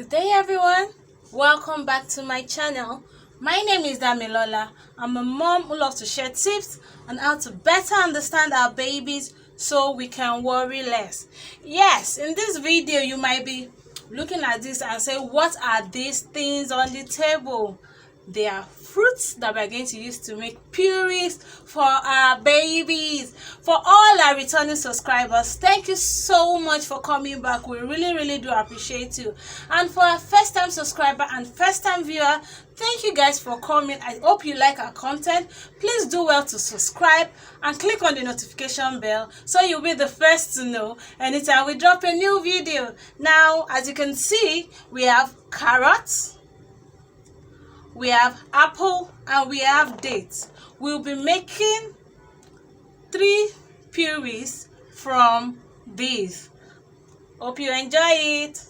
Good day everyone, welcome back to my channel. My name is Damilola. I'm a mom who loves to share tips on how to better understand our babies so we can worry less. Yes, in this video you might be looking at this and say, what are these things on the table? They are fruits that we're going to use to make purees for our babies. For all our returning subscribers, thank you so much for coming back. We really do appreciate you. And for our first time subscriber and first time viewer, thank you guys for coming. I hope you like our content. Please do well to subscribe and click on the notification bell so you'll be the first to know anytime we drop a new video. Now, as you can see, we have carrots, we have apple, and we have dates. We'll be making 3 purees from these. Hope you enjoy it.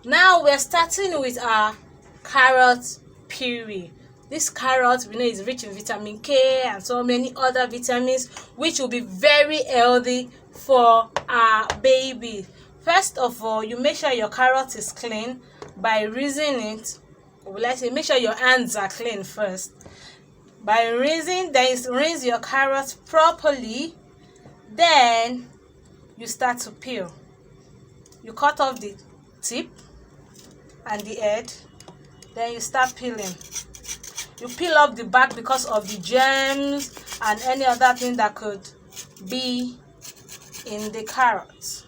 Now we're starting with our carrot puree. This carrot, we know, is rich in vitamin K and so many other vitamins, which will be very healthy for our baby. First of all, you make sure your carrot is clean by rinsing it. Let's say make sure your hands are clean first. By rinsing, then you rinse your carrots properly. Then you start to peel. You cut off the tip and the head. Then you start peeling. You peel off the back because of the germs and any other thing that could be in the carrots.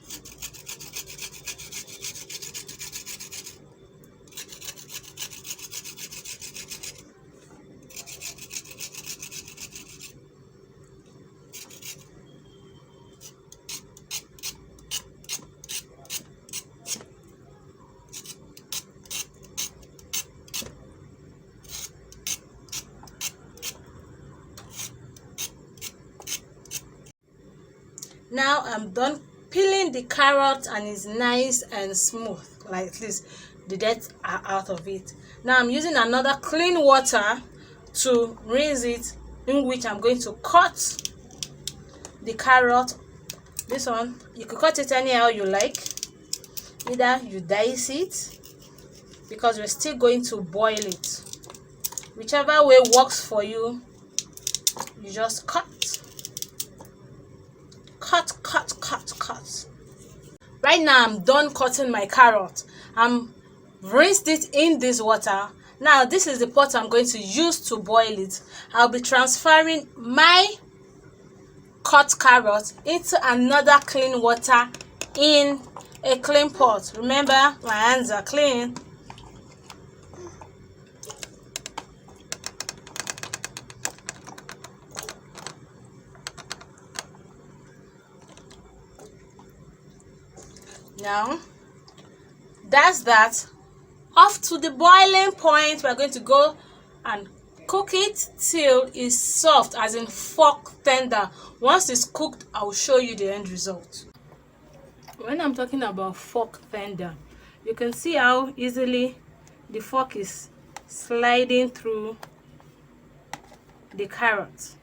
Now I'm done peeling the carrot and it's nice and smooth, like this. The dirt are out of it. Now I'm using another clean water to rinse it, in which I'm going to cut the carrot. This one, you could cut it anyhow you like. Either you dice it, because we're still going to boil it. Whichever way works for you, you just cut. Right now I'm done cutting my carrot. I'm rinsed it in this water. Now this is the pot I'm going to use to boil it. I'll be transferring my cut carrot into another clean water in a clean pot. Remember, my hands are clean. Now that's that. Off to the boiling point, we're going to go and cook it till it's soft, as in fork tender. Once it's cooked, I'll show you the end result. When I'm talking about fork tender, you can see how easily the fork is sliding through the carrot.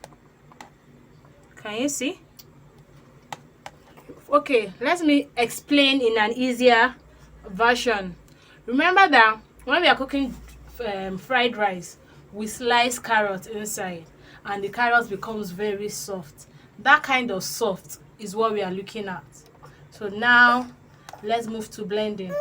Can you see? Okay, let me explain in an easier version. Remember that when we are cooking fried rice, we slice carrot inside and the carrot becomes very soft. That kind of soft is what we are looking at. So now let's move to blending.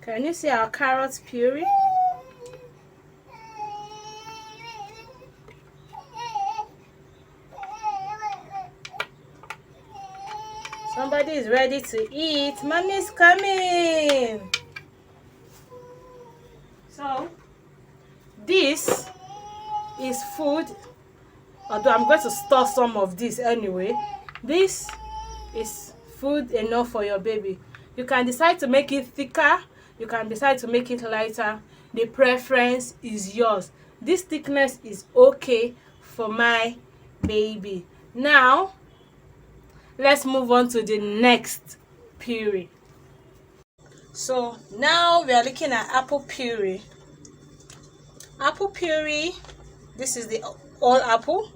Can you see our carrot puree? Somebody is ready to eat. Mommy's coming. So this is food, although I'm going to store some of this anyway. This is food enough for your baby. You can decide to make it thicker. You can decide to make it lighter. The preference is yours. This thickness is okay for my baby. Now let's move on to the next puree. So now we are looking at apple puree. Apple puree, this is the whole apple.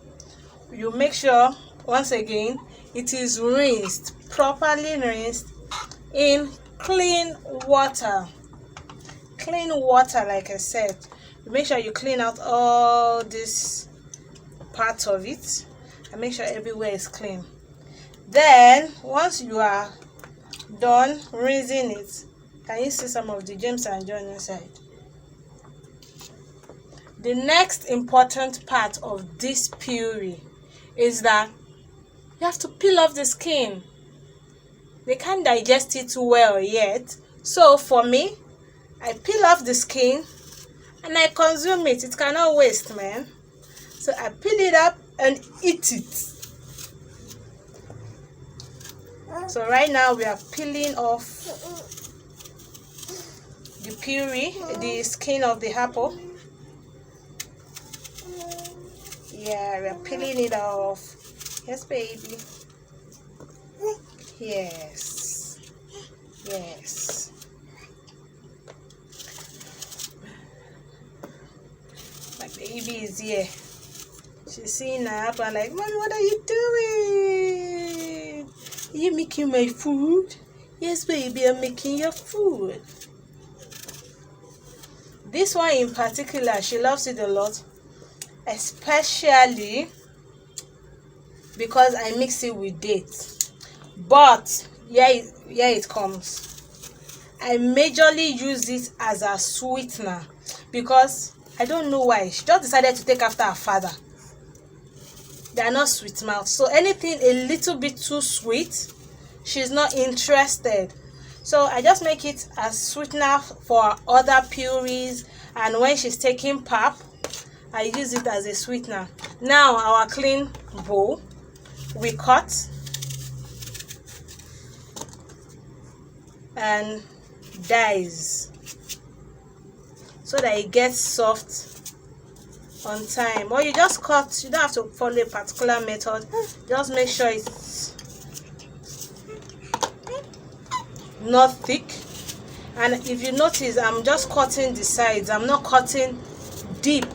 You make sure, once again, it is rinsed, properly rinsed in clean water. Clean water, like I said. You make sure you clean out all this part of it and make sure everywhere is clean. Then once you are done rinsing it, can you see some of the James and John inside? The next important part of this puree is that you have to peel off the skin. They can't digest it well yet, so for me, I peel off the skin and I consume it. It cannot waste, man. So I peel it up and eat it. So right now we are peeling off the puree, the skin of the apple. Yeah, we are peeling it off. Yes, baby. Yes. Yes. My baby is here. She's seeing her apple and like, Mommy, what are you doing? Are you making my food? Yes, baby, I'm making your food. This one in particular, she loves it a lot. Especially because I mix it with dates. But here it comes. I majorly use it as a sweetener because I don't know why. She just decided to take after her father. They are not sweet mouth. So anything a little bit too sweet, she's not interested. So I just make it as sweetener for other purees, and when she's taking pap, I use it as a sweetener. Now our clean bowl, we cut and dice so that it gets soft on time. Or you just cut, you don't have to follow a particular method. Just make sure it's not thick. And if you notice, I'm just cutting the sides. I'm not cutting deep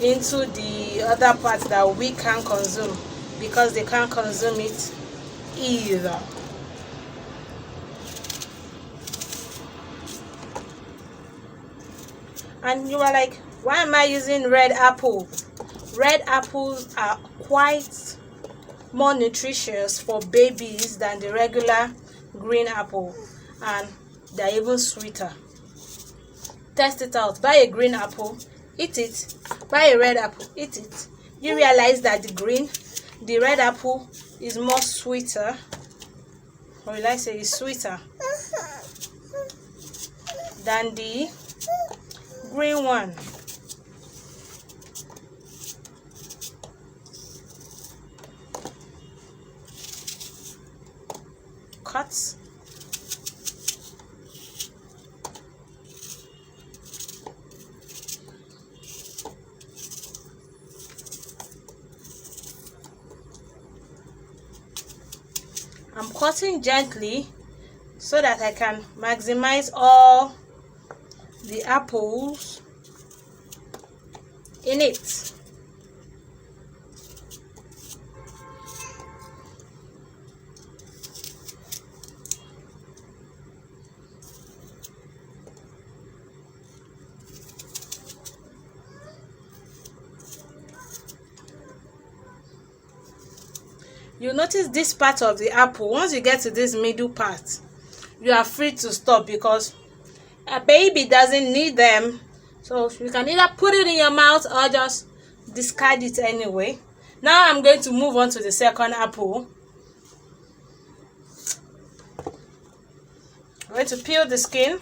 into the other parts that we can consume, because they can't consume it either. And you are like, why am I using red apple? Red apples are quite more nutritious for babies than the regular green apple, and they're even sweeter. Test it out. Buy a green apple, eat it. Buy a red apple, eat it. You realize that the red apple is more sweeter, or will I say is sweeter than the green one. Cut. I'm cutting gently so that I can maximize all the apples in it. You notice this part of the apple, once you get to this middle part, you are free to stop because a baby doesn't need them. So you can either put it in your mouth or just discard it anyway. Now I'm going to move on to the second apple. I'm going to peel the skin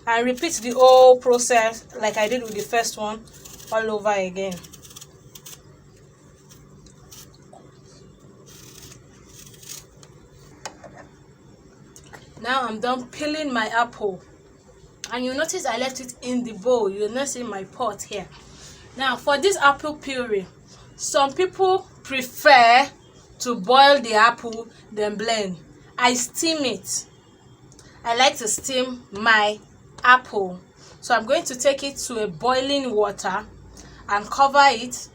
and repeat the whole process like I did with the first one all over again. Now I'm done peeling my apple, and you notice I left it in the bowl. You'll not see my pot here. Now for this apple puree, Some people prefer to boil the apple then blend. I steam it. I like to steam my apple. So I'm going to take it to a boiling water and cover it.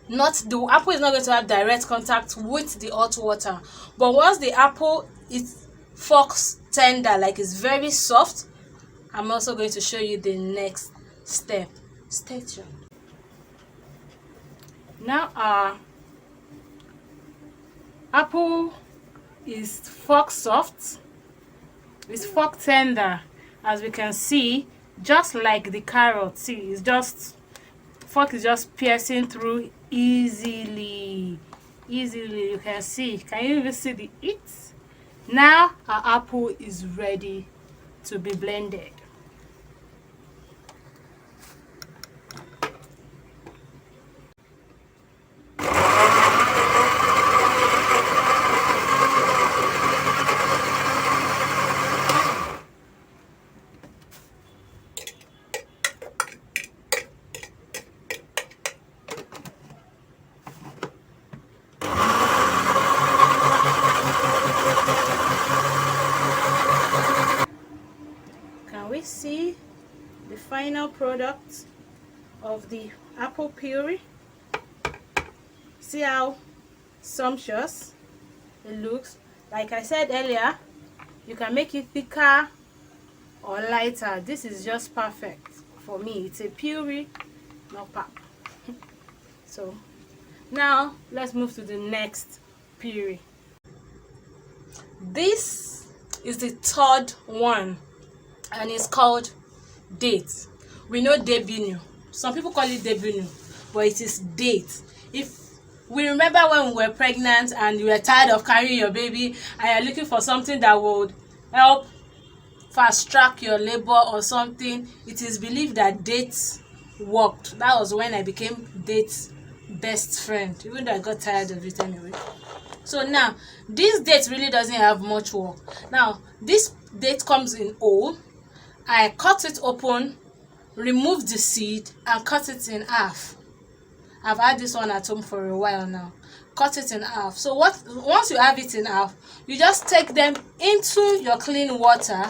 The apple is not going to have direct contact with the hot water, but once the apple is forks tender, like it's very soft, I'm also going to show you the next step. Stay tuned. Now our apple is fork soft, it's fork tender, as we can see, just like the carrot. See, it's just fork is just piercing through easily. You can see. Can you even see the heat? Now our apple is ready to be blended. Can we see the final product of the apple puree? See how sumptuous it looks. Like I said earlier, you can make it thicker or lighter. This is just perfect for me. It's a puree, not pap. So now let's move to the next puree. This is the third one, and it's called date. We know debinu. Some people call it debinu, but it is date. If we remember when we were pregnant and you were tired of carrying your baby and you're looking for something that would help fast track your labor or something, it is believed that dates worked. That was when I became date's best friend, even though I got tired of it anyway. So now this date really doesn't have much work. Now this date comes in whole. I cut it open, remove the seed, and cut it in half. I've had this one at home for a while now. Cut it in half. So once you have it in half, you just take them into your clean water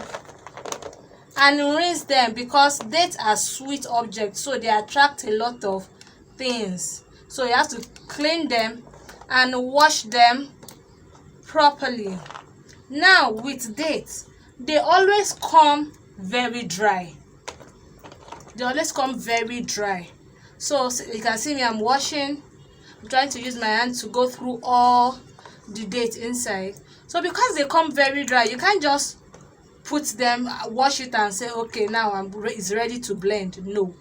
and rinse them, because dates are sweet objects, so they attract a lot of things. So you have to clean them and wash them properly. Now with dates, they always come very dry. So you can see me, I'm washing. I'm trying to use my hand to go through all the dates inside. So because they come very dry, you can't just put them, wash it and say, okay, now it's ready to blend. No.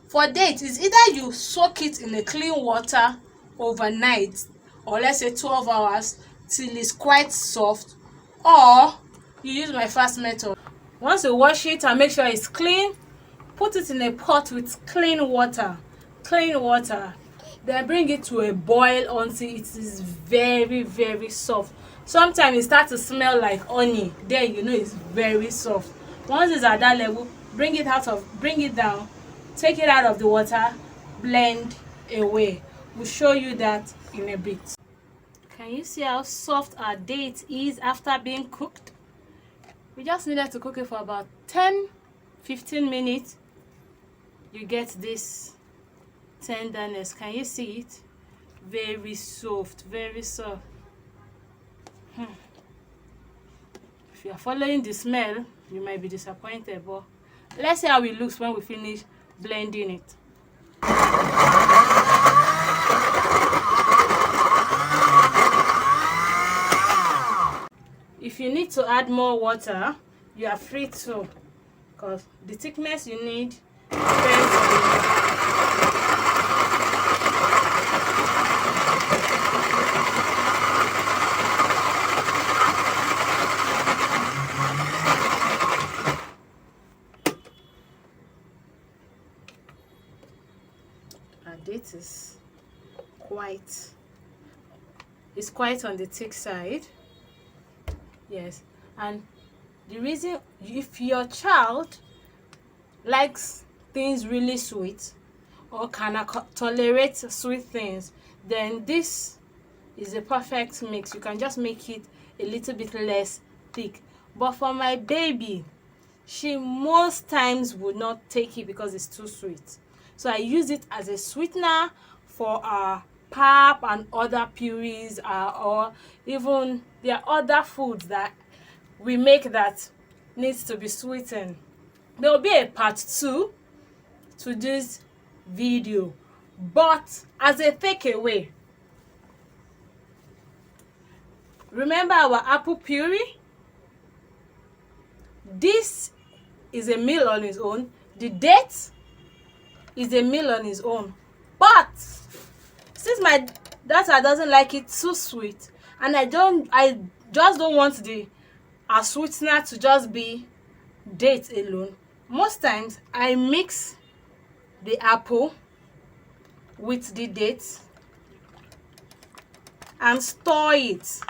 For dates, it's either you soak it in a clean water overnight, or let's say 12 hours till it's quite soft, or you use my fast method. Once you wash it and make sure it's clean, put it in a pot with clean water, then bring it to a boil until it is very, very soft. Sometimes it starts to smell like honey, then you know it's very soft. Once it's at that level, bring it down, take it out of the water, blend away. We'll show you that in a bit. Can you see how soft our date is after being cooked? We just needed to cook it for about 10-15 minutes. You get this tenderness. Can you see it? Very soft, very soft. If you are following the smell, you might be disappointed, but let's see how it looks when we finish blending it. If you need to add more water, you are free to, because the thickness you need depends on our date is quite on the thick side. Yes, and the reason, if your child likes things really sweet, or cannot tolerate sweet things, then this is a perfect mix. You can just make it a little bit less thick. But for my baby, she most times would not take it because it's too sweet. So I use it as a sweetener for pap and other purees, or even there are other foods that we make that needs to be sweetened. There will be a part 2 to this video, but as a takeaway, remember our apple puree? This is a meal on its own. The date is a meal on its own. But since my daughter doesn't like it too sweet, and I just don't want the sweetener to just be date alone, most times I mix the apple with the dates and store it.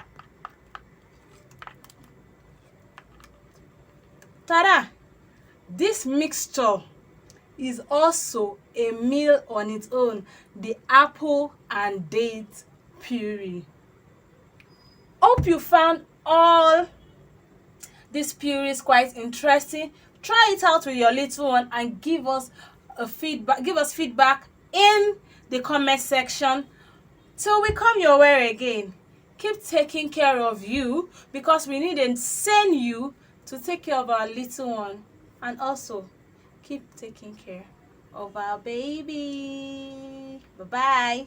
Ta-da! This mixture is also a meal on its own, the apple and date puree. Hope you found all these purees quite interesting. Try it out with your little one and give us feedback in the comment section. Till we come your way again, keep taking care of you, because we need to send you to take care of our little one, and also keep taking care of our baby. Bye bye.